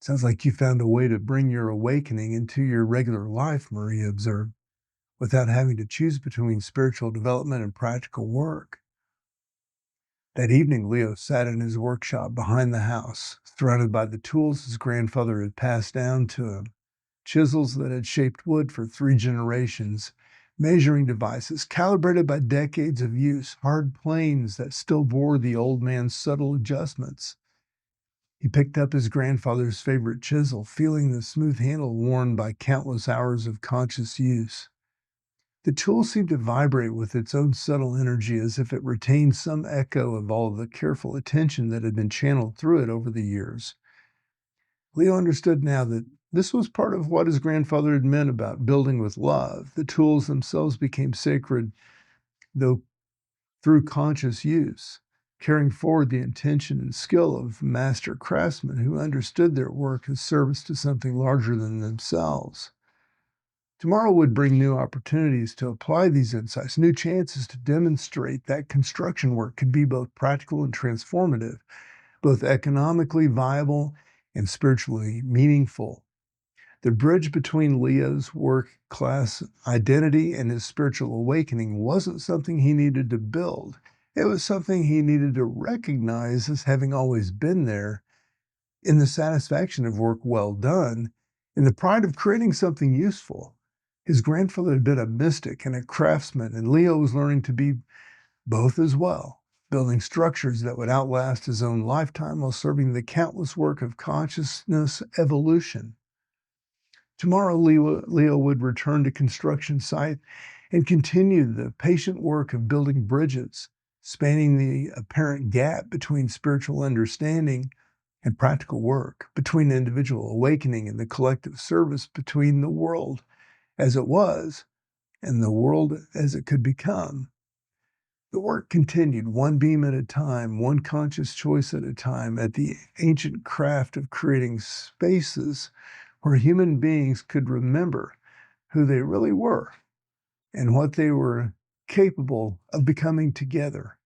Sounds like you found a way to bring your awakening into your regular life, Maria observed, without having to choose between spiritual development and practical work. That evening, Leo sat in his workshop behind the house, surrounded by the tools his grandfather had passed down to him, chisels that had shaped wood for 3 generations, measuring devices calibrated by decades of use, hard planes that still bore the old man's subtle adjustments. He picked up his grandfather's favorite chisel, feeling the smooth handle worn by countless hours of conscious use. The tool seemed to vibrate with its own subtle energy as if it retained some echo of all the careful attention that had been channeled through it over the years. Leo understood now that this was part of what his grandfather had meant about building with love. The tools themselves became sacred, though through conscious use, carrying forward the intention and skill of master craftsmen who understood their work as service to something larger than themselves. Tomorrow would bring new opportunities to apply these insights, new chances to demonstrate that construction work could be both practical and transformative, both economically viable and spiritually meaningful. The bridge between Leo's work class identity and his spiritual awakening wasn't something he needed to build. It was something he needed to recognize as having always been there in the satisfaction of work well done, in the pride of creating something useful. His grandfather had been a mystic and a craftsman, and Leo was learning to be both as well, building structures that would outlast his own lifetime while serving the countless work of consciousness evolution. Tomorrow, Leo would return to construction site and continue the patient work of building bridges, spanning the apparent gap between spiritual understanding and practical work, between individual awakening and the collective service, between the world as it was and the world as it could become. The work continued, one beam at a time, one conscious choice at a time, at the ancient craft of creating spaces where human beings could remember who they really were and what they were capable of becoming together.